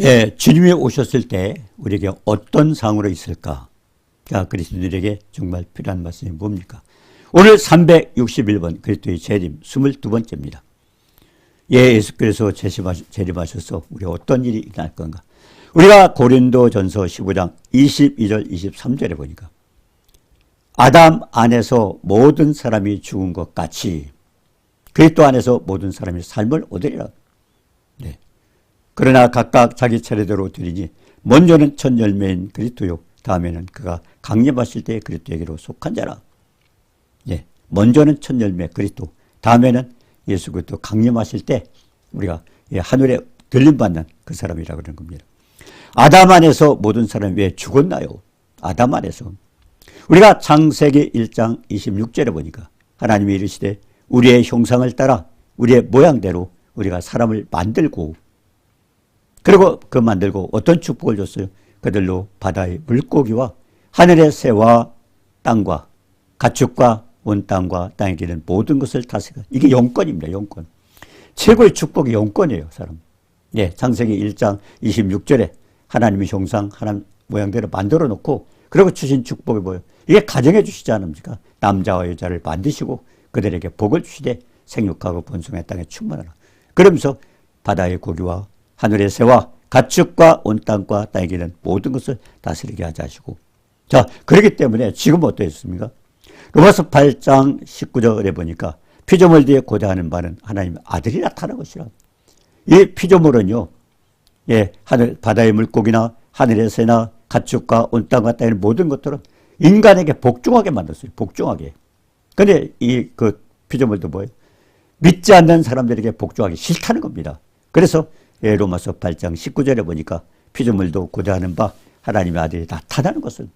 예, 주님이 오셨을 때 우리에게 어떤 상으로 있을까? 자, 그리스도인들에게 정말 필요한 말씀이 뭡니까? 오늘 361번 그리스도의 재림 22번째입니다. 예, 예수께서 재림하셔서 우리 어떤 일이 일어날 건가? 우리가 고린도전서 15장 22절 23절에 보니까 아담 안에서 모든 사람이 죽은 것 같이 그리스도 안에서 모든 사람이 삶을 얻으리라. 네. 그러나 각각 자기 차례대로 드리니 먼저는 첫 열매인 그리스도요, 다음에는 그가 강림하실 때 그리스도에게로 속한 자라. 예, 먼저는 첫 열매 그리스도, 다음에는 예수 그리스도 강림하실 때 우리가 하늘에 들림받는 그 사람이라고 그러는 겁니다. 아담 안에서 모든 사람이 왜 죽었나요? 아담 안에서. 우리가 창세기 1장 26절에 보니까 하나님이 이르시되 우리의 형상을 따라 우리의 모양대로 우리가 사람을 만들고, 그리고 그 만들고 어떤 축복을 줬어요? 그들로 바다의 물고기와 하늘의 새와 땅과 가축과 온 땅과 땅에 기는 모든 것을 다스리라. 이게 영권입니다. 영권. 최고의 축복이 영권이에요. 사람. 예, 창세기 1장 26절에 하나님의 형상 하나님 모양대로 만들어 놓고 그리고 주신 축복이 뭐예요? 이게 가정해 주시지 않습니까? 남자와 여자를 만드시고 그들에게 복을 주시되 생육하고 번성의 땅에 충만하라. 그러면서 바다의 고기와 하늘의 새와 가축과 온 땅과 땅에 기는 모든 것을 다스리게 하자 하시고, 자, 그렇기 때문에 지금 어떠했습니까? 로마서 8장 19절에 보니까 피조물 뒤에 고대하는 바는 하나님의 아들이 나타난 것이라. 이 피조물은요, 예, 바다의 물고기나 하늘의 새나 가축과 온 땅과 땅의 모든 것들은 인간에게 복종하게 만들었어요. 복종하게. 근데 그 피조물도 뭐예요? 믿지 않는 사람들에게 복종하기 싫다는 겁니다. 그래서 예, 로마서 8장 19절에 보니까 피조물도 고대하는 바 하나님의 아들이 나타나는 것은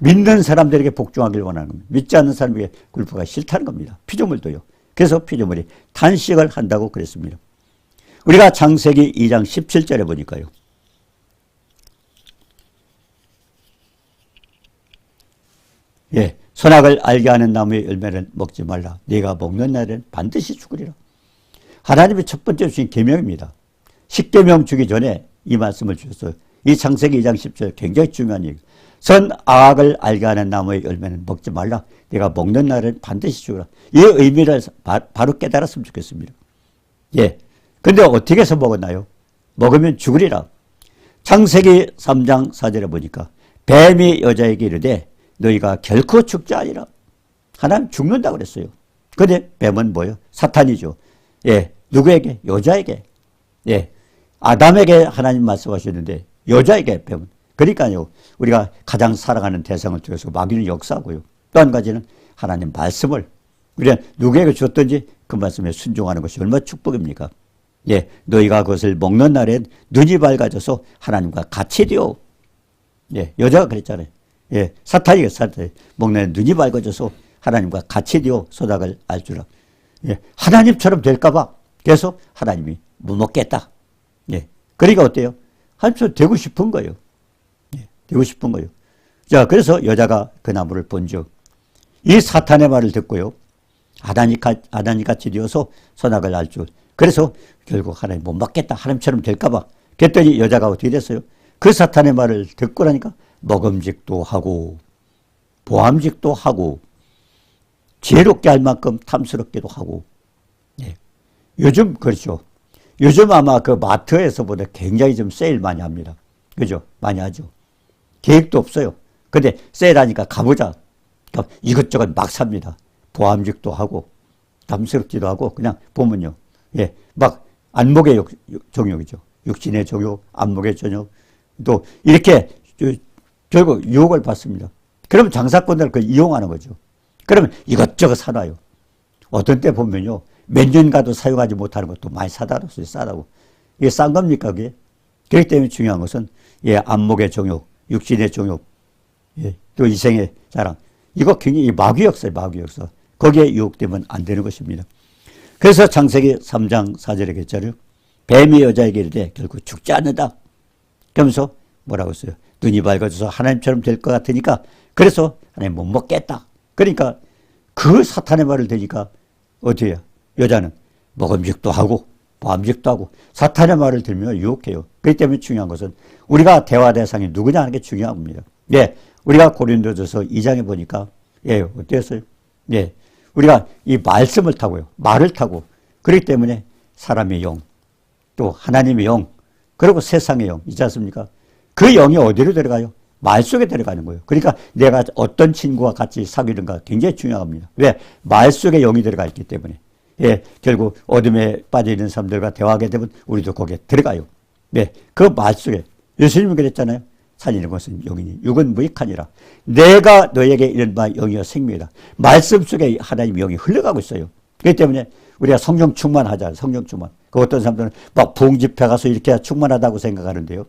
믿는 사람들에게 복종하기를 원하는 겁니다. 믿지 않는 사람에게 굴복하기 싫다는 겁니다. 피조물도요. 그래서 피조물이 탄식을 한다고 그랬습니다. 우리가 창세기 2장 17절에 보니까요. 예, 선악을 알게 하는 나무의 열매는 먹지 말라. 네가 먹는 날에는 반드시 죽으리라. 하나님의 첫 번째 주신 계명입니다. 십계명 주기 전에 이 말씀을 주셨어요. 이 창세기 2장 10절 굉장히 중요한 얘기. 선악을 알게 하는 나무의 열매는 먹지 말라. 네가 먹는 날에는 반드시 죽으라. 이 의미를 바로 깨달았으면 좋겠습니다. 예. 근데 어떻게 해서 먹었나요? 먹으면 죽으리라. 창세기 3장 4절에 보니까 뱀이 여자에게 이르되 너희가 결코 죽지 아니라. 하나님 죽는다 그랬어요. 근데 뱀은 뭐예요? 사탄이죠. 예. 누구에게? 여자에게. 예. 아담에게 하나님 말씀하셨는데 여자에게 뱀은. 그러니까요. 우리가 가장 사랑하는 대상을 통해서 마귀는 역사하고요. 또 한 가지는 하나님 말씀을 우리가 누구에게 줬든지 그 말씀에 순종하는 것이 얼마나 축복입니까? 예. 너희가 그것을 먹는 날엔 눈이 밝아져서 하나님과 같이 되어. 예. 여자가 그랬잖아요. 예. 사탄이 먹는 눈이 밝아져서 하나님과 같이 되어 선악을 알 줄라. 예. 하나님처럼 될까봐 계속 하나님이 못 먹겠다. 예. 그러니까 어때요? 하나님처럼 되고 싶은 거예요. 예. 되고 싶은 거예요. 자, 그래서 여자가 그 나무를 본즉 이 사탄의 말을 듣고요. 아담이 같이 되어서 선악을 알 줄. 그래서 결국 하나님 못 먹겠다. 하나님처럼 될까봐. 그랬더니 여자가 어떻게 됐어요? 그 사탄의 말을 듣고 나니까 먹음직도 하고 보암직도 하고 지혜롭게 할 만큼 탐스럽게도 하고. 예. 요즘 그렇죠. 요즘 아마 그 마트에서보다 굉장히 좀 세일 많이 합니다. 그죠? 많이 하죠. 계획도 없어요. 근데 세일하니까 가보자. 그러니까 이것저것 막 삽니다. 보암직도 하고 탐스럽기도 하고 그냥 보면요. 예, 막 안목의 정욕이죠. 육신의 정욕, 안목의 정욕. 또 이렇게 결국 유혹을 받습니다. 그러면 장사꾼들 그걸 이용하는 거죠. 그러면 이것저것 사놔요. 어떤 때 보면요. 몇 년 가도 사용하지 못하는 것도 많이 사다 놨어요. 싸다고. 이게 싼 겁니까, 그게? 그렇기 때문에 중요한 것은, 예, 안목의 정욕, 육신의 정욕, 예, 또 이생의 자랑. 이거 굉장히 마귀 역사예요, 마귀 역사. 거기에 유혹되면 안 되는 것입니다. 그래서 창세기 3장 4절에 그랬잖아요. 뱀이 여자에게 이르되 결국 죽지 않는다. 그러면서 뭐라고 했어요? 눈이 밝아져서 하나님처럼 될 것 같으니까 그래서 하나님 못 먹겠다. 그러니까 그 사탄의 말을 들으니까 어떻게 해요? 여자는 먹음직도 하고 범직도 하고 사탄의 말을 들으면 유혹해요. 그렇기 때문에 중요한 것은 우리가 대화 대상이 누구냐 하는 게 중요한 겁니다. 예, 우리가 고린도전서 2장에 보니까 예, 어땠어요? 예, 우리가 이 말씀을 타고요. 말을 타고 그렇기 때문에 사람의 영, 또 하나님의 영, 그리고 세상의 영 있지 않습니까? 그 영이 어디로 들어가요? 말 속에 들어가는 거예요. 그러니까 내가 어떤 친구와 같이 사귀는가 굉장히 중요합니다. 왜? 말 속에 영이 들어가 있기 때문에. 예, 결국 어둠에 빠져 있는 사람들과 대화하게 되면 우리도 거기에 들어가요. 네, 그 말 속에 예수님이 그랬잖아요. 살리는 것은 영이니 육은 무익하니라. 내가 너에게 이런 말 영이여 생명이다. 말씀 속에 하나님의 영이 흘러가고 있어요. 그렇기 때문에 우리가 성령 충만하자. 성령 충만. 그 어떤 사람들은 막 부흥 집회 가서 이렇게 충만하다고 생각하는데요.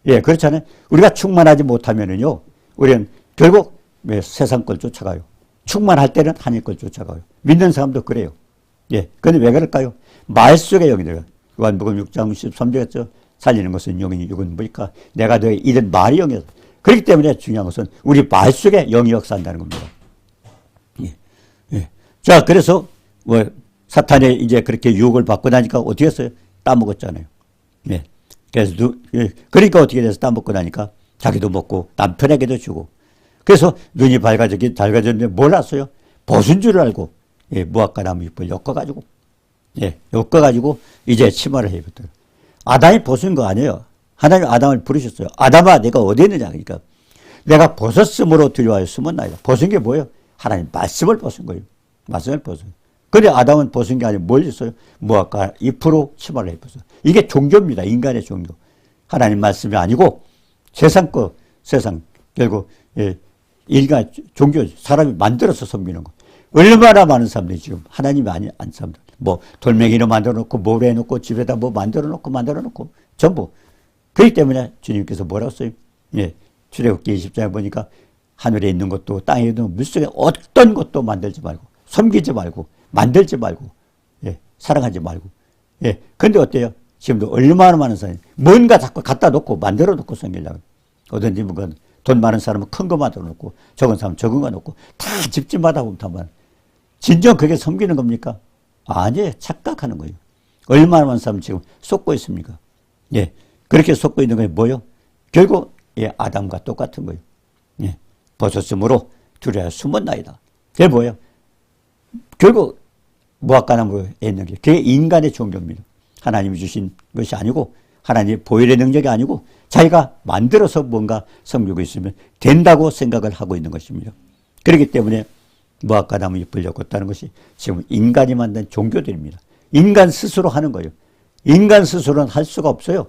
예, 그렇잖아요. 우리가 충만하지 못하면은요, 우리는 결국 왜 세상 걸 쫓아가요. 충만할 때는 하나님 걸 쫓아가요. 믿는 사람도 그래요. 예, 근데 왜 그럴까요? 말 속에 영이 들어가요. 요한복음 6장 13절이었죠. 살리는 것은 영이니 육은 무익하. 내가 너의 이런 말이 영이다. 그렇기 때문에 중요한 것은 우리 말 속에 영이 역사한다는 겁니다. 예, 예. 자, 그래서 뭐 사탄이 이제 그렇게 유혹을 받고 나니까 어떻게 했어요? 따먹었잖아요. 예. 그래서 그러니까 어떻게 돼서 따먹고 나니까 자기도 먹고 남편에게도 주고. 그래서 눈이 밝아졌는데 몰랐어요. 벗은 줄 알고 예, 무화과 나무 잎을 엮어가지고 예, 엮어가지고 이제 치마를 해입었더라. 아담이 벗은 거 아니에요. 하나님 아담을 부르셨어요. 아담아 내가 어디 있느냐. 그러니까 내가 벗었으므로 두려워하여 숨었나이다. 벗은 게 뭐예요? 하나님 말씀을 벗은 거예요. 말씀을 벗은. 근데 아담은 벗은 게 아니고 뭘 했어요? 무화과 잎으로 치마를 입었어요. 이게 종교입니다. 인간의 종교. 하나님 말씀이 아니고 세상 결국 예, 인간 종교 사람이 만들어서 섬기는 거. 얼마나 많은 사람들이 지금 하나님이 아닌 사람들. 뭐 돌멩이로 만들어 놓고 모래 놓고 집에다 뭐 만들어 놓고 전부. 그렇기 때문에 주님께서 뭐라고 써요? 예, 출애굽기 20장에 보니까 하늘에 있는 것도 땅에 있는 물속에 어떤 것도 만들지 말고 섬기지 말고 만들지 말고 예, 사랑하지 말고 예, 근데 어때요? 지금도 얼마나 많은 사람이 뭔가 자꾸 갖다 놓고 만들어 놓고 섬기려고. 어떤 집은 돈 많은 사람은 큰 거 만들어 놓고 적은 사람은 적은 거 놓고 다 집집마다 보면 다 진정 그게 섬기는 겁니까? 아니에요. 착각하는 거예요. 얼마나 많은 사람은 지금 속고 있습니까? 예. 그렇게 속고 있는 게 뭐예요? 결국, 예, 아담과 똑같은 거예요. 예. 벗었으므로 두려워 숨었나이다. 그게 뭐예요? 결국, 무화과나무에 있는 게, 그게 인간의 종교입니다. 하나님이 주신 것이 아니고, 하나님의 보혈의 능력이 아니고, 자기가 만들어서 뭔가 섬기고 있으면 된다고 생각을 하고 있는 것입니다. 그렇기 때문에, 무화과나무 잎을 엮었다는 것이 지금 인간이 만든 종교들입니다. 인간 스스로 하는 거예요. 인간 스스로는 할 수가 없어요.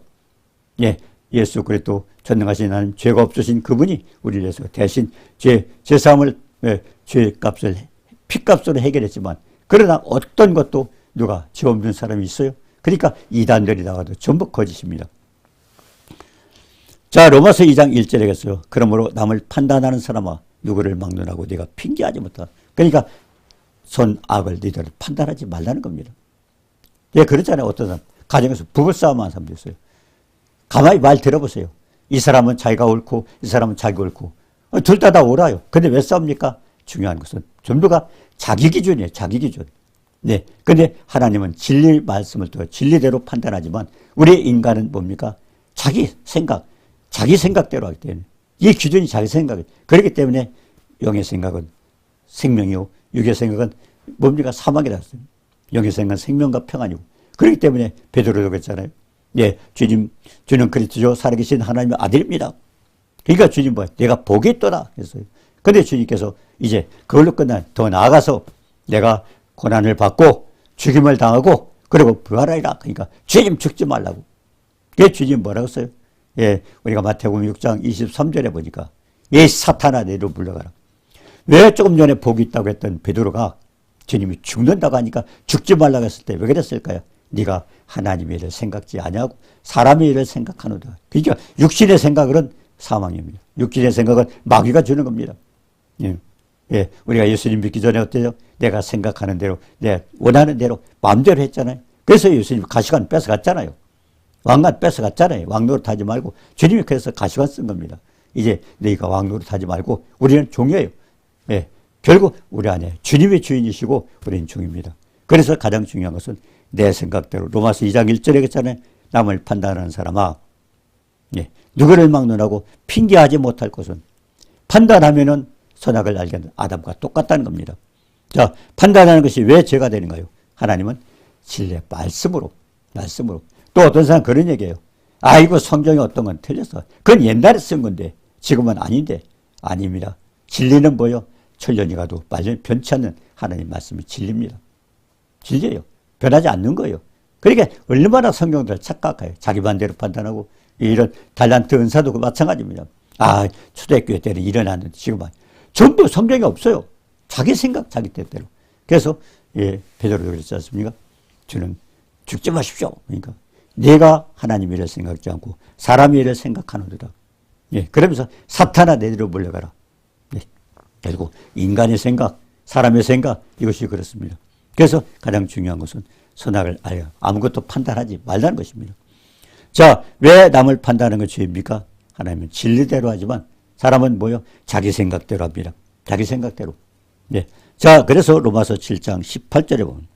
예, 예수 그리스도 전능하신 하나님, 죄가 없으신 그분이 우리를 위해서 대신 죄사함을 죄값을 피값으로 해결했지만 그러나 어떤 것도 누가 죄 없는 사람이 있어요? 그러니까 이단들이 나와도 전부 거짓입니다. 자, 로마서 2장 1절에 겠어요. 그러므로 남을 판단하는 사람아 누구를 막론하고 네가 핑계하지 못하라. 그러니까 선악을 너희들 판단하지 말라는 겁니다. 예, 그렇잖아요. 어떤 사람 가정에서 부부싸움 하는 사람도 있어요. 가만히 말 들어보세요. 이 사람은 자기가 옳고 이 사람은 자기가 옳고 둘 다 옳아요. 근데 왜 싸웁니까? 중요한 것은 전부가 자기 기준이에요. 자기 기준. 네. 근데 하나님은 진리 말씀을 또 진리대로 판단하지만 우리 인간은 뭡니까? 자기 생각대로 하기 때문에 이 기준이 자기 생각이에요. 그렇기 때문에 영의 생각은 생명이요. 육의 생각은 뭡니까? 사망이다. 영의 생각은 생명과 평안이고. 그렇기 때문에 베드로도 그랬잖아요. 예, 주는 그리스도죠. 살아계신 하나님의 아들입니다. 그러니까 주님 뭐야? 내가 복이 있도다 했어요. 근데 주님께서 이제 그걸로 더 나아가서 내가 고난을 받고 죽임을 당하고 그리고 부활하리라. 그러니까 주님 죽지 말라고. 그게 주님 뭐라고 했어요? 예, 우리가 마태복음 6장 23절에 보니까 이 사탄아 내로 물러가라. 왜 조금 전에 복이 있다고 했던 베드로가 주님이 죽는다고 하니까 죽지 말라고 했을 때 왜 그랬을까요? 네가 하나님의 일을 생각지 아니하고 사람의 일을 생각하노다. 그러니까 육신의 생각은 사망입니다. 육신의 생각은 마귀가 주는 겁니다. 예. 예. 우리가 예수님 믿기 전에 어때요? 내가 생각하는 대로, 내가 원하는 대로 마음대로 했잖아요. 그래서 예수님 가시관 뺏어갔잖아요. 왕관 뺏어갔잖아요. 왕노릇 하지 말고 주님이 그래서 가시관 쓴 겁니다. 이제 너희가 왕노릇 하지 말고 우리는 종이에요. 예. 결국 우리 안에 주님이 주인이시고 우리는 종입니다. 그래서 가장 중요한 것은 내 생각대로 로마서 2장 1절에 그랬잖아요. 남을 판단하는 사람아, 예, 누구를 막론하고 핑계하지 못할 것은 판단하면은 선악을 알게 하는 아담과 똑같다는 겁니다. 자, 판단하는 것이 왜 죄가 되는가요? 하나님은 진리의 말씀으로. 또 어떤 사람 그런 얘기예요. 아이고, 성경에 어떤 건 틀렸어. 그건 옛날에 쓴 건데 지금은 아닌데. 아닙니다. 진리는 뭐요? 천년이 가도 변치 않는 하나님 말씀이 진리입니다. 진리예요. 변하지 않는 거예요. 그러니까 얼마나 성경들 착각해요. 자기 반대로 판단하고. 이런 달란트 은사도 마찬가지입니다. 아, 초대교회 때는 일어났는데 지금은 전부 성경이 없어요. 자기 생각, 자기 뜻대로. 그래서 예, 베드로도 그랬지 않습니까? 주는 죽지 마십시오. 그러니까 내가 하나님 일을 생각지 않고 사람 일을 생각하노라. 예, 그러면서 사탄아 내리로 몰려가라. 예, 결국 인간의 생각, 사람의 생각 이것이 그렇습니다. 그래서 가장 중요한 것은 선악을 아예 아무것도 판단하지 말라는 것입니다. 자, 왜 남을 판단하는 것이 죄입니까? 하나님은 진리대로 하지만 사람은 뭐요? 자기 생각대로 합니다. 자기 생각대로. 예. 자, 그래서 로마서 7장 18절에 보면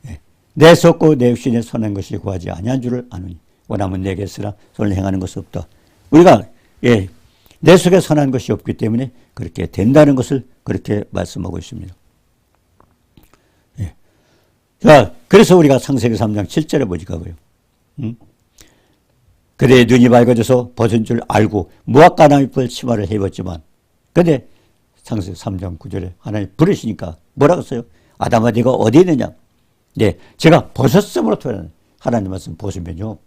예. 내 속고 내 육신에 선한 것이 구하지 아니한 줄을 아노니 원하면 내게 쓰라 손을 행하는 것이 없다. 우리가 예, 내 속에 선한 것이 없기 때문에 그렇게 된다는 것을 그렇게 말씀하고 있습니다. 예. 자, 그래서 우리가 창세기 3장 7절에 보니까 뭐예요? 그대의 눈이 밝아져서 벗은 줄 알고 무화과 나무잎을 치마를 해입었지만 근데 창세기 3장 9절에 하나님 부르시니까 뭐라고 써요? 아담아 네가 어디 있느냐? 네, 제가 벗었음으로 토하는 하나님 말씀 벗으면요.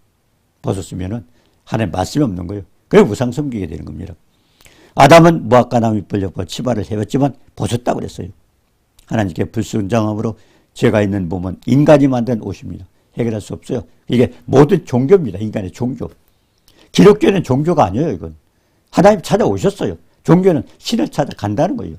벗었으면은 하나님 말씀이 없는 거예요. 그래서 우상 섬기게 되는 겁니다. 아담은 무화과 나무잎을 엮고 치마를 해입었지만 벗었다고 그랬어요. 하나님께 불순종함으로 죄가 있는 몸은 인간이 만든 옷입니다. 해결할 수 없어요. 이게 모든 종교입니다. 인간의 종교. 기독교는 종교가 아니에요. 이건 하나님 찾아오셨어요. 종교는 신을 찾아간다는 거예요.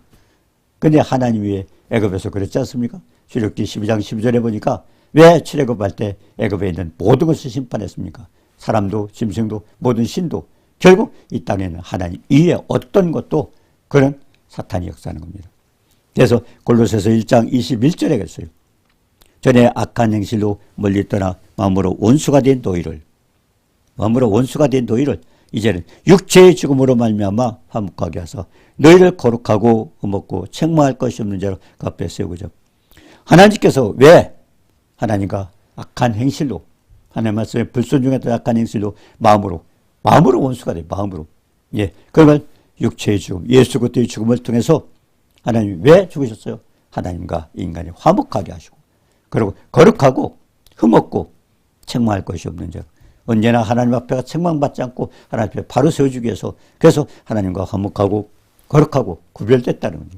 근데 하나님 위에 애굽에서 그랬지 않습니까? 출애굽기 12장 12절에 보니까 왜 출애굽할 때 애굽에 있는 모든 것을 심판했습니까? 사람도 짐승도 모든 신도 결국 이 땅에는 하나님 이외에 어떤 것도 그런 사탄이 역사하는 겁니다. 그래서 골로새서 1장 21절에 그랬어요. 전에 악한 행실로 멀리 떠나 마음으로 원수가 된 너희를 이제는 육체의 죽음으로 말미암아 화목하게 하사 너희를 거룩하고 흠없고 책망할 것이 없는 자로 그 앞에 세우고자. 하나님께서 왜 하나님과 악한 행실로 하나님 말씀에 불순종했던 악한 행실로 마음으로 원수가 돼. 마음으로. 예, 그러면 육체의 죽음, 예수 그리스도의 죽음을 통해서 하나님이 왜 죽으셨어요? 하나님과 인간이 화목하게 하시고 그리고 거룩하고 흠없고 책망할 것이 없는 자. 언제나 하나님 앞에 책망받지 않고 하나님 앞에 바로 세워주기 위해서 그래서 하나님과 화목하고 거룩하고 구별됐다는 거죠.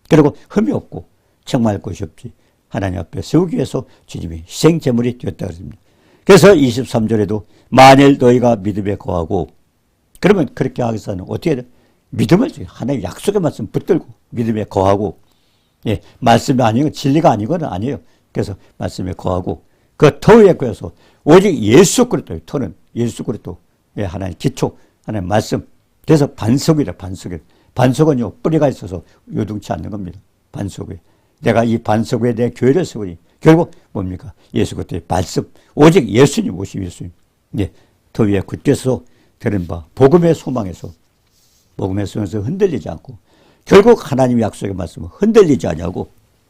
그리고 흠이 없고 책망할 것이 없지. 하나님 앞에 세우기 위해서 주님이 희생제물이 되었다 그랬습니다. 그래서 23절에도 만일 너희가 믿음에 거하고 그러면 그렇게 하기 위해서는 어떻게 해야 돼? 믿음을 하나님 약속의 말씀 붙들고 믿음에 거하고 예, 말씀이 아니고 진리가 아니고는 아니에요. 그래서 말씀에 거하고 그 터위에 거해서 오직 예수 그리스도 터는 예수 그리스도 예, 하나님 기초 하나님 말씀 그래서 반석이라 반석은요 뿌리가 있어서 요동치 않는 겁니다. 반석 위에 내가 이 반석 위에 내 교회를 세우니 결국 뭡니까? 예수 그리스도의 말씀 오직 예수님 오시 예수님 예, 터위에 굳게서 들은 바 복음의 소망에서 흔들리지 않고 결국 하나님의 약속의 말씀은 흔들리지 않냐고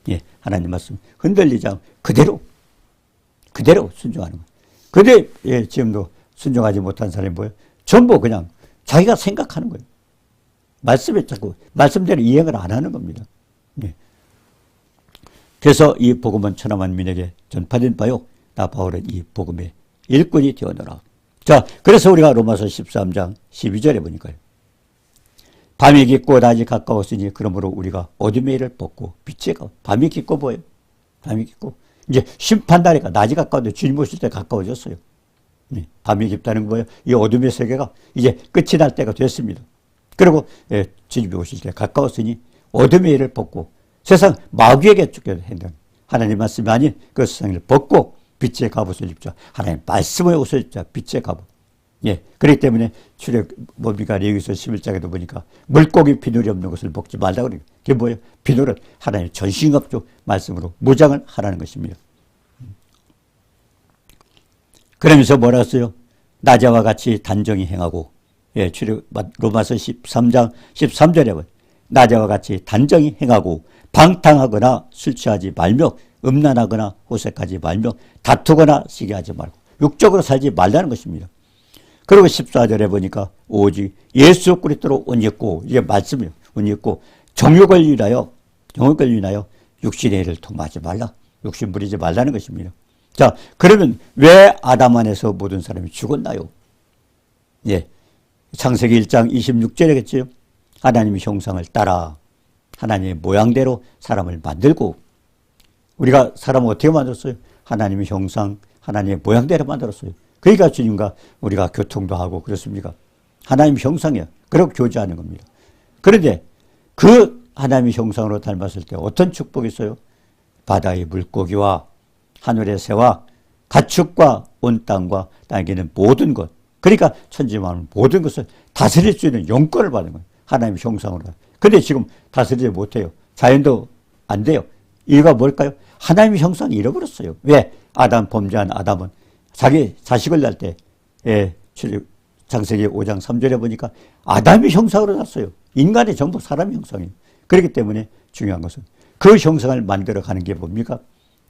예, 하나님 말씀 흔들리지 않고 그대로 순종하는 거예요. 근데 예, 지금도 순종하지 못한 사람이 뭐예요? 전부 그냥 자기가 생각하는 거예요. 말씀에 자꾸 말씀대로 이행을 안 하는 겁니다. 예. 그래서 이 복음은 천하 만민에게 전파된 바요. 나 바울은 이 복음의 일꾼이 되어노라. 자, 그래서 우리가 로마서 13장 12절에 보니까요. 밤이 깊고 낮이 가까웠으니 그러므로 우리가 어둠의 일을 벗고 빛에 가. 밤이 깊고 뭐예요? 밤이 깊고 이제 심판날이가 낮이 가까운데 주님 오실 때 가까워졌어요. 밤이 깊다는 거예요. 이 어둠의 세계가 이제 끝이 날 때가 됐습니다. 그리고 주님이 오실 때 가까웠으니 어둠의 일을 벗고 세상 마귀에게 쫓겨야 한다는 하나님 말씀이 아닌 그 세상을 벗고 빛의 갑옷을 입자. 하나님 말씀의 옷을 입자. 빛의 갑옷. 예. 그렇기 때문에 뭡니까? 레위기서 11장에도 보니까 물고기 비늘이 없는 것을 먹지 말라고 그래요. 그게 뭐예요? 비늘은 하나님의 전신갑주 말씀으로 무장을 하라는 것입니다. 그러면서 뭐라 했어요? 낮에와 같이 단정히 행하고, 예, 로마서 13장 13절에 보면 낮에와 같이 단정히 행하고 방탕하거나 술 취하지 말며 음란하거나 호색하지 말며 다투거나 시기하지 말고 육적으로 살지 말라는 것입니다. 그리고 14절에 보니까 오직 예수 그리스도로 옷 입고, 이게 말씀이에요. 옷 입고 정욕을 위하여 육신의 일을 통하지 말라. 육신 부리지 말라는 것입니다. 자, 그러면 왜 아담 안에서 모든 사람이 죽었나요? 예. 창세기 1장 26절이겠지요. 하나님의 형상을 따라 하나님의 모양대로 사람을 만들고, 우리가 사람을 어떻게 만들었어요? 하나님의 형상, 하나님의 모양대로 만들었어요. 그러니까 주님과 우리가 교통도 하고 그렇습니까? 하나님의 형상이야. 그리고 교제하는 겁니다. 그런데 그 하나님의 형상으로 닮았을 때 어떤 축복이 있어요? 바다의 물고기와 하늘의 새와 가축과 온 땅과 땅에는 모든 것, 그러니까 천지만물 모든 것을 다스릴 수 있는 영권을 받는 거예요. 하나님의 형상으로. 근데 지금 다스리지 못해요. 자연도 안 돼요. 이유가 뭘까요? 하나님의 형상을 잃어버렸어요. 왜? 아담 범죄한 아담은 자기 자식을 낳을 때, 예, 창세기 5장 3절에 보니까 아담의 형상으로 났어요. 인간이 전부 사람의 형상이에요. 그렇기 때문에 중요한 것은 그 형상을 만들어가는 게 뭡니까?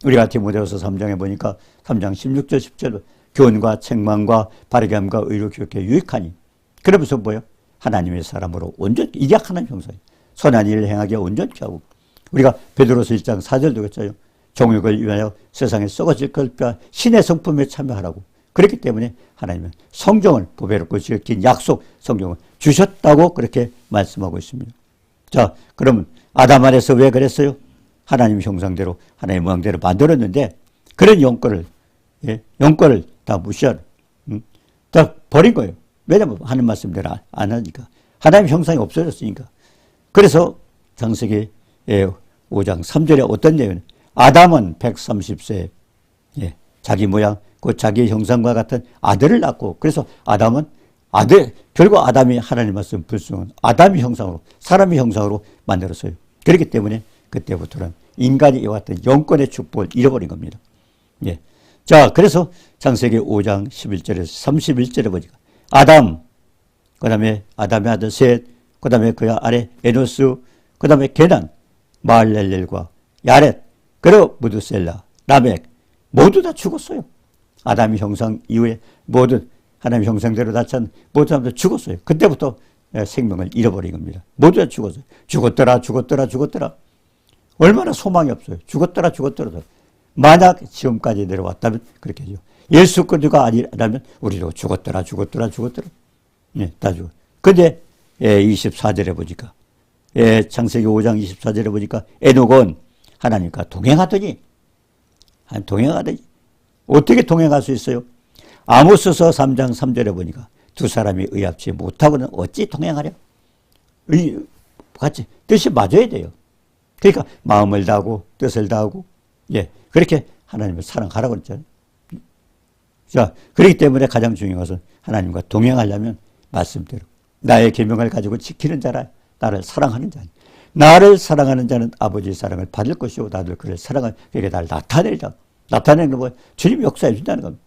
우리가 디모데후서 3장에 보니까 3장 16절 17절 교훈과 책망과 바르게 함과 의로 교육에 유익하니, 그러면서 뭐예요? 하나님의 사람으로 온전히, 이게 하나님 형상이에요. 선한 일을 행하게 온전히 하고, 우리가 베드로서 1장 4절도 그랬어요. 정욕을 위하여 세상에 썩어질 것과 신의 성품에 참여하라고. 그렇기 때문에 하나님은 성경을 보배롭고 지킨 약속 성경을 주셨다고 그렇게 말씀하고 있습니다. 자, 그러면 아담 안에서 왜 그랬어요? 하나님 형상대로 하나님의 모양대로 만들었는데 그런 영권을, 예, 영권을 다 무시하는, 다 버린 거예요. 왜냐하면 하는 말씀대로 안 하니까. 하나님 형상이 없어졌으니까. 그래서 창세기 5장 3절에 어떤 내용은 아담은 130세, 예, 자기 모양, 그 자기 형상과 같은 아들을 낳고, 그래서 아담은 결국 아담이 하나님 말씀 불순은 아담의 형상으로, 사람의 형상으로 만들었어요. 그렇기 때문에 그때부터는 인간이 이와같은 영권의 축복을 잃어버린 겁니다. 예. 자, 그래서 창세기 5장 11절에서 31절에 보니까 아담, 그 다음에 아담의 아들 셋, 그 다음에 그 아래 에노스, 그 다음에 게난, 마할렐렐과 야렛, 그리고 무드셀라, 라멕 모두 다 죽었어요. 아담의 형상 이후에 모든 하나님의 형상대로 나타난 모든 사람들 죽었어요. 그때부터 생명을 잃어버린 겁니다. 모두 다 죽었어요. 죽었더라. 얼마나 소망이 없어요. 죽었더라. 만약 지금까지 내려왔다면 그렇게 하죠. 예수 그리스도가 아니라면 우리도 죽었더라. 예, 다 죽어. 근데 24절에 보니까, 창세기 5장 24절에 보니까 에녹은 하나님과 동행하더니 어떻게 동행할 수 있어요? 아모스서 3장 3절에 보니까 두 사람이 의합치 못하고는 어찌 동행하랴? 같이 뜻이 맞아야 돼요. 그러니까 마음을 다하고 뜻을 다하고, 예, 그렇게 하나님을 사랑하라고 그랬잖아요. 자, 그렇기 때문에 가장 중요한 것은 하나님과 동행하려면 말씀대로 나의 계명을 가지고 지키는 자라, 나를 사랑하는 자니, 나를 사랑하는 자는 아버지의 사랑을 받을 것이고 나도 그를 사랑하는, 그게 나를 나타내리라. 나타내는 건 뭐예요? 주님이 역사해 준다는 겁니다.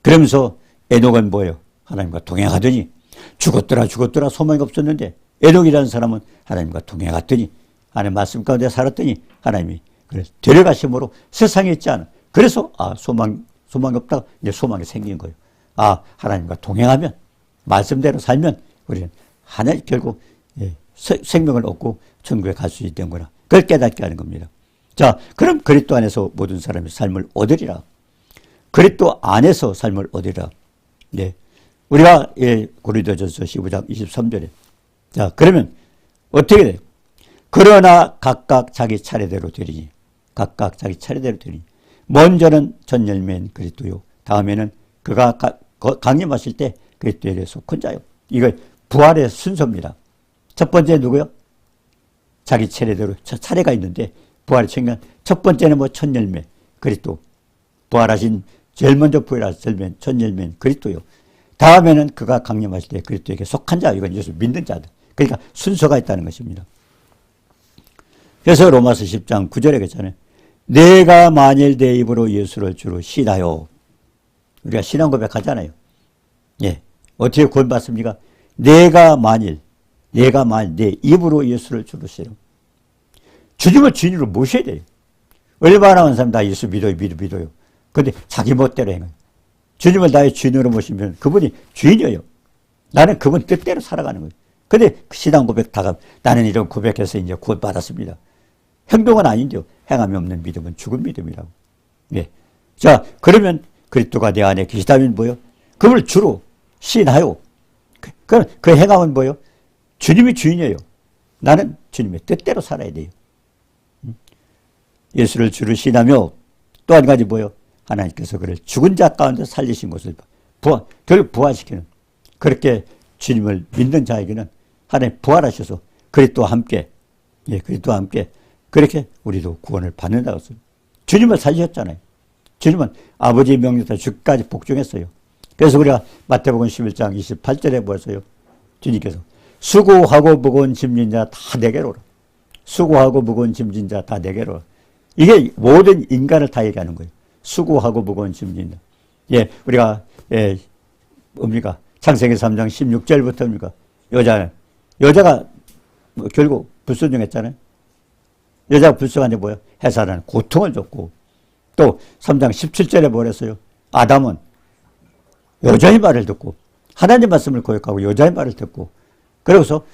그러면서 에녹은 뭐예요? 하나님과 동행하더니 죽었더라 소망이 없었는데 에녹이라는 사람은 하나님과 동행하더니 하나님 말씀 가운데 살았더니 하나님이 그래서 데려가심으로 세상에 있지 않아. 그래서 소망이 없다가 이제 소망이 생긴 거예요. 하나님과 동행하면, 말씀대로 살면 우리는 하나님 결국 생명을 얻고 천국에 갈 수 있는구나. 그걸 깨닫게 하는 겁니다. 자, 그럼 그리스도 안에서 모든 사람이 삶을 얻으리라. 그리스도 안에서 삶을 얻으리라. 네. 우리가 고린도전서 15장 23절에, 자, 그러면 어떻게 돼요? 그러나 각각 자기 차례대로 되리니, 먼저는 전 열매인 그리스도요, 다음에는 그가 강림하실 때 그리스도에 속한 자요. 이거 부활의 순서입니다. 첫 번째 누구요? 자기 차례대로 차례가 있는데 부활의 측면, 첫 번째는 첫 열매 그리스도, 부활하신 제일 먼저 부여라 첫 열매는 그리스도요. 다음에는 그가 강림하실 때 그리스도에게 속한 자, 이건 예수 믿는 자들. 그러니까 순서가 있다는 것입니다. 그래서 로마서 10장 9절에 그랬잖아요. 내가 만일 내 입으로 예수를 주로 시인하여, 우리가 신앙 고백하잖아요. 예, 어떻게 구원받습니까? 내가 만일 내 입으로 예수를 주로 시인하여 주님을 주인으로 모셔야 돼요. 얼마나 많은 사람 다 예수 믿어요. 근데 자기 멋대로 행해요. 주님을 나의 주인으로 모시면 그분이 주인이에요. 나는 그분 뜻대로 살아가는 거예요. 근데 신앙 고백 다가 나는 이런 고백해서 이제 구원받았습니다. 행동은 아닌데요. 행함이 없는 믿음은 죽은 믿음이라고. 예. 자, 그러면 그리스도가 내 안에 계시다면 뭐요? 그분을 주로 시인하여. 그 행함은 뭐요? 주님이 주인이에요. 나는 주님의 뜻대로 살아야 돼요. 예수를 주로 시인하며 또 한 가지 뭐요? 하나님께서 그를 죽은 자 가운데 살리신 것을 그를 부활시키는, 그렇게 주님을 믿는 자에게는 하나님 부활하셔서 그리스도와 함께, 예, 그리스도와 함께 그렇게 우리도 구원을 받는다고 했습니다. 주님을 살리셨잖아요. 주님은 아버지의 명령에 따라 죽기까지 복종했어요. 그래서 우리가 마태복음 11장 28절에 보았어요. 주님께서 수고하고 무거운 짐진 자 다 내게로 오라. 수고하고 무거운 짐진 자 다 내게로 오라. 이게 모든 인간을 다 얘기하는 거예요. 수고하고 무거운 짐진 자. 예, 우리가 뭡니까? 창세기 3장 16절부터입니까? 여자가 결국 불순종했잖아요. 여자가 불순종한 게 뭐예요? 해산하는 고통을 줬고, 또 3장 17절에 뭐랬어요? 아담은 여자의 말을 듣고 하나님 말씀을 고백하고 여자의 말을 듣고, 그러고서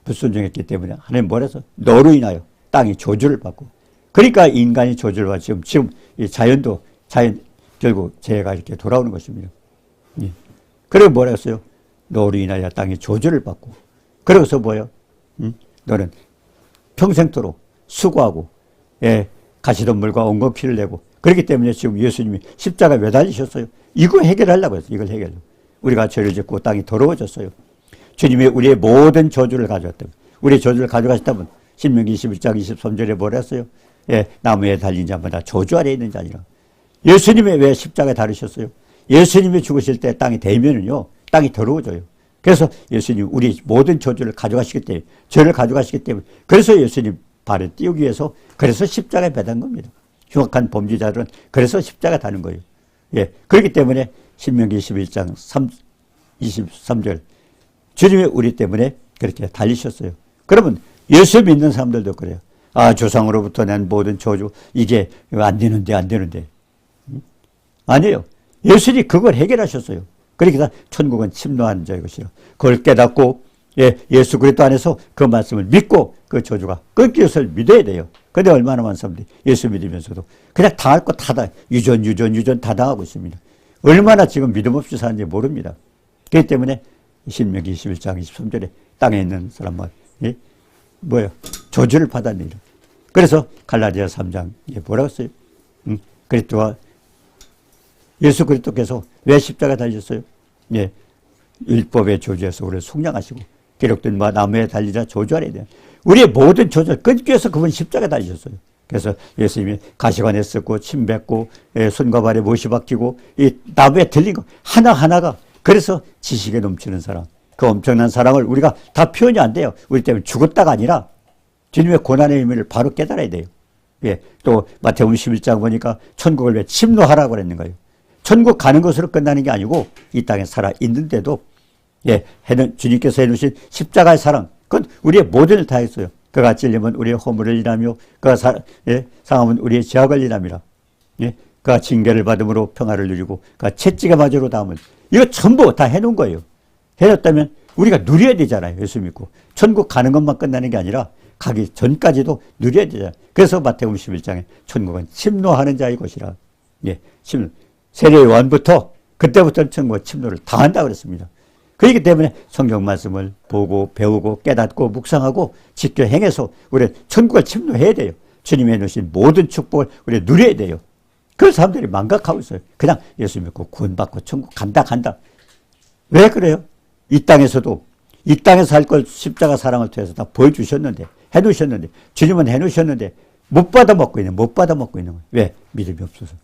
불순종했기 때문에 하나님 뭐래서? 너로 인하여 땅이 저주를 받고, 그러니까 인간이 저주를 받고 지금 이 자연 결국 죄가 이렇게 돌아오는 것입니다. 예. 그리고 뭐라 했어요? 너로 인하여 땅이 저주를 받고, 그러고서 뭐예요? 너는 평생토록 수고하고, 예, 가시덤불과 온갖 피를 내고, 그렇기 때문에 지금 예수님이 십자가에 매달리셨어요. 이거 해결하려고 했어요. 이걸 해결하려고. 우리가 죄를 짓고 땅이 더러워졌어요. 주님이 우리의 모든 저주를 가져왔다면, 우리의 저주를 가져가셨다면, 신명기 21장 23절에 뭐라 했어요? 예, 나무에 달린 자마다 저주 아래에 있는 자니라. 예수님이 왜 십자가에 달으셨어요? 예수님이 죽으실 때 땅이 대면은요, 땅이 더러워져요. 그래서 예수님 우리 모든 저주를 가져가시기 때문에, 죄를 가져가시기 때문에, 그래서 예수님 발을 띄우기 위해서, 그래서 십자가에 매단 겁니다. 흉악한 범죄자들은 그래서 십자가에 다는 거예요. 예, 그렇기 때문에 신명기 21장 23절 주님이 우리 때문에 그렇게 달리셨어요. 그러면 예수 믿는 사람들도 그래요. 아, 조상으로부터 난 모든 저주, 이게 안 되는데. 아니에요. 예수님이 그걸 해결하셨어요. 그러니까 천국은 침노하는 자의 것이라. 그걸 깨닫고, 예, 예수 그리스도 안에서 그 말씀을 믿고 그 저주가 끊기 것을 믿어야 돼요. 근데 얼마나 많은 사람들이 예수 믿으면서도 그냥 당할 거 다 유전 다 당하고 있습니다. 얼마나 지금 믿음 없이 사는지 모릅니다. 그렇기 때문에 신명기 21장 23절에 땅에 있는 사람만, 예? 뭐예요? 저주를 받았느니라. 그래서 갈라디아 3장 뭐라고 했어요? 그리스도와 예수 그리스도께서 왜 십자가 달리셨어요? 예, 율법의 저주에서 우리를 속량하시고 기록된 바 나무에 달리자 저주 아래에 대한 우리의 모든 저주를 끊기 위해서 그분 십자가 달리셨어요. 그래서 예수님이 가시관에 쓰고 침 뱉고, 예, 손과 발에 못이 박히고 이 나무에 들린 거 하나하나가, 그래서 지식에 넘치는 사랑, 그 엄청난 사랑을 우리가 다 표현이 안 돼요. 우리 때문에 죽었다가 아니라 주님의 고난의 의미를 바로 깨달아야 돼요. 예, 또 마태복음 11장 보니까 천국을 왜 침노하라고 그랬는 거예요. 천국 가는 것으로 끝나는 게 아니고 이 땅에 살아 있는데도, 예, 주님께서 해놓으신 십자가의 사랑, 그건 우리의 모든을 다했어요. 그가 찔림은 우리의 허물을 인하며 그가 상함은 우리의 죄악을 인함이라. 예, 그가 징계를 받음으로 평화를 누리고 그가 채찍에 맞으로 담은, 이거 전부 다 해놓은 거예요. 해놨다면 우리가 누려야 되잖아요. 예수 믿고. 천국 가는 것만 끝나는 게 아니라 가기 전까지도 누려야 되잖아요. 그래서 마태복음 11장에 천국은 침노하는 자의 것이라. 예, 세례 요한부터 그때부터 천국은 침노를 당한다고 그랬습니다. 그렇기 때문에 성경 말씀을 보고 배우고 깨닫고 묵상하고 지켜 행해서 우리는 천국을 침노해야 돼요. 주님이 해놓으신 모든 축복을 우리 누려야 돼요. 그 사람들이 망각하고 있어요. 그냥 예수 믿고 구원받고 천국 간다. 왜 그래요? 이 땅에서도, 이 땅에서 할 걸 십자가 사랑을 통해서 다 보여주셨는데, 해놓으셨는데, 주님은 해놓으셨는데 못 받아 먹고 있는 거예요. 왜? 믿음이 없어서.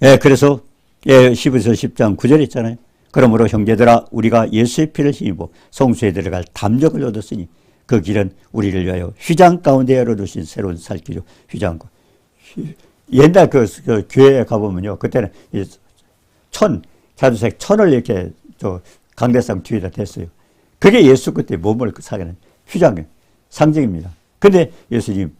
예, 그래서 예, 히브리서 10장 9절 있잖아요. 그러므로 형제들아 우리가 예수의 피를 힘입어 성소에 들어갈 담력을 얻었으니 그 길은 우리를 위하여 휘장 가운데 열어두신 새로운 살 길이요. 휘장과 옛날 그 교회에 가보면요, 그때는 자주색 천을 이렇게 강대상 뒤에다 댔어요. 그게 예수 그때 몸을 사가는 휘장 상징입니다. 근데 예수님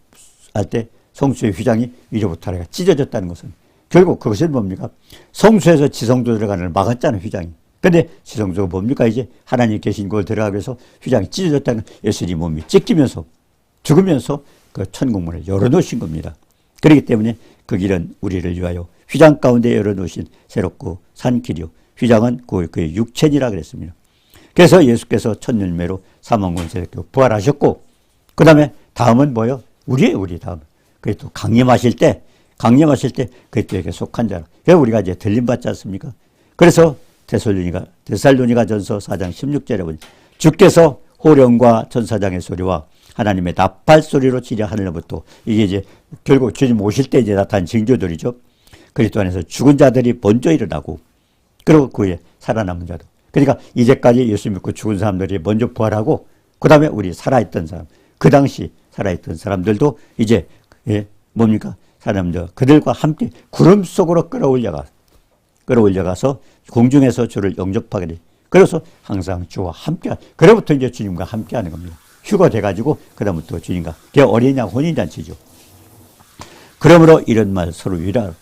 할 때 성수의 휘장이 위로부터 아래가 찢어졌다는 것은 결국 그것은 뭡니까? 성수에서 지성소 들어가는 걸 막았잖아요, 휘장이. 근데 지성소가 뭡니까? 이제 하나님 계신 곳을 들어가기 위해서 휘장이 찢어졌다는 예수님 몸이 찢기면서 죽으면서 그 천국문을 열어놓으신 겁니다. 그렇기 때문에 그 길은 우리를 위하여 휘장 가운데 열어놓으신 새롭고 산 길이요. 휘장은 그의 육체니라 그랬습니다. 그래서 예수께서 첫 열매로 사망 권세를 부활하셨고, 그 다음에 다음은 뭐요? 우리 다음. 그게 또 강림하실 때 그때에게 속한 자라. 그래서 우리가 이제 들림받지 않습니까? 그래서 데살로니가 전서 4장 16절에 보니 주께서 호령과 천사장의 소리와 하나님의 나팔 소리로 지려 하늘로부터 이게 이제 결국 주님 오실 때 이제 나타난 징조들이죠. 그리스도 안에서 죽은 자들이 먼저 일어나고 그리고 그 후에 살아남은 자도. 그러니까 이제까지 예수 믿고 죽은 사람들이 먼저 부활하고 그 다음에 우리 살아있던 사람, 그 당시 살아있던 사람들도 이제 뭡니까? 사람들 그들과 함께 구름 속으로 끌어올려가서 공중에서 주를 영접하게 돼. 그래서 항상 주와 함께, 그래부터 이제 주님과 함께 하는 겁니다. 휴가 돼가지고, 그다음부터 주님과, 그게 어린양 혼인잔치죠. 그러므로 이런 말 서로 위로하라.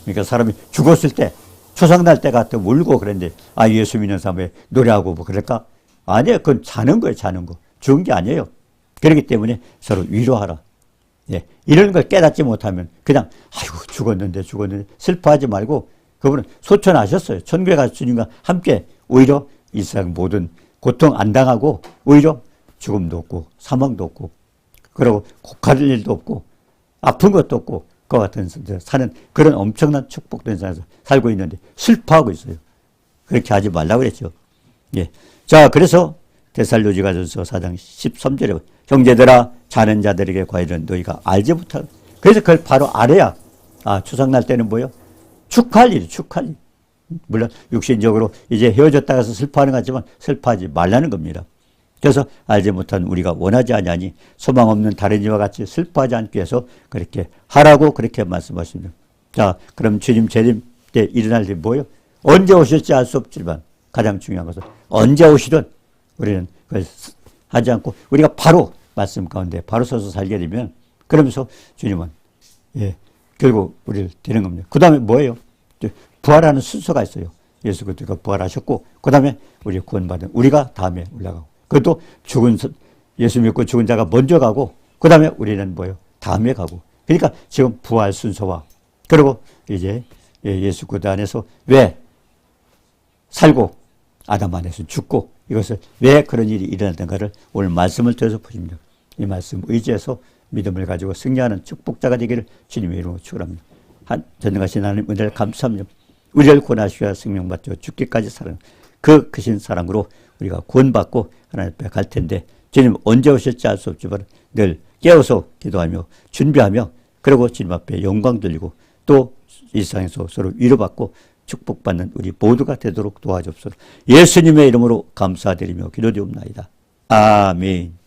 그러니까 사람이 죽었을 때, 초상날 때 같은 울고 그랬는데, 예수 믿는 사람이 노래하고 뭐 그럴까? 아니에요. 그건 자는 거예요, 자는 거. 죽은 게 아니에요. 그렇기 때문에 서로 위로하라. 예. 이런 걸 깨닫지 못하면 그냥, 죽었는데 슬퍼하지 말고, 그분은 소천하셨어요. 천국에 가서 주님과 함께 오히려 이 세상 모든 고통 안 당하고 오히려 죽음도 없고 사망도 없고 그리고 곡할 일도 없고 아픈 것도 없고 그와 같은 사는 그런 엄청난 축복된 세상에서 살고 있는데 슬퍼하고 있어요. 그렇게 하지 말라고 그랬죠. 예. 자, 그래서 데살로니가전서 4장 13절에 형제들아 자는 자들에게 과일은 너희가 알지 못하고 그래서 그걸 바로 알아야 추석날 때는 뭐예요? 축하할 일. 물론 육신적으로 이제 헤어졌다 가서 슬퍼하는 것 같지만 슬퍼하지 말라는 겁니다. 그래서 알지 못한 우리가 원하지 아니하니 소망 없는 다른 이와 같이 슬퍼하지 않기 위해서 그렇게 하라고 그렇게 말씀하십니다. 자, 그럼 주님 재림 때 일어날 일이 뭐예요? 언제 오실지 알 수 없지만 가장 중요한 것은 언제 오시든 우리는 그걸 하지 않고 우리가 바로 말씀 가운데 바로 서서 살게 되면 그러면서 주님은 결국 우리를 되는 겁니다. 그 다음에 뭐예요? 부활하는 순서가 있어요. 예수 그리스도가 부활하셨고 그 다음에 우리 구원받은 우리가 다음에 올라가고 그것도 예수 믿고 죽은 자가 먼저 가고 그 다음에 우리는 뭐예요? 다음에 가고 그러니까 지금 부활 순서와 그리고 이제 예수 그리스도 안에서 왜 살고 아담 안에서 죽고 이것을 왜 그런 일이 일어났던가를 오늘 말씀을 통해서 보십니다. 이 말씀 의지해서 믿음을 가지고 승리하는 축복자가 되기를 주님의 이름으로 축원합니다. 전능하신 하나님 은혜를 감사합니다. 우리를 구원하시고 생명받죠. 죽기까지 사랑 그 크신 사랑으로 우리가 구원받고 하나님 앞에 갈 텐데 주님 언제 오실지 알 수 없지만 늘 깨어서 기도하며 준비하며 그리고 주님 앞에 영광 돌리고 또 일상에서 서로 위로받고 축복받는 우리 모두가 되도록 도와주옵소서. 예수님의 이름으로 감사드리며 기도드리옵나이다. 아멘.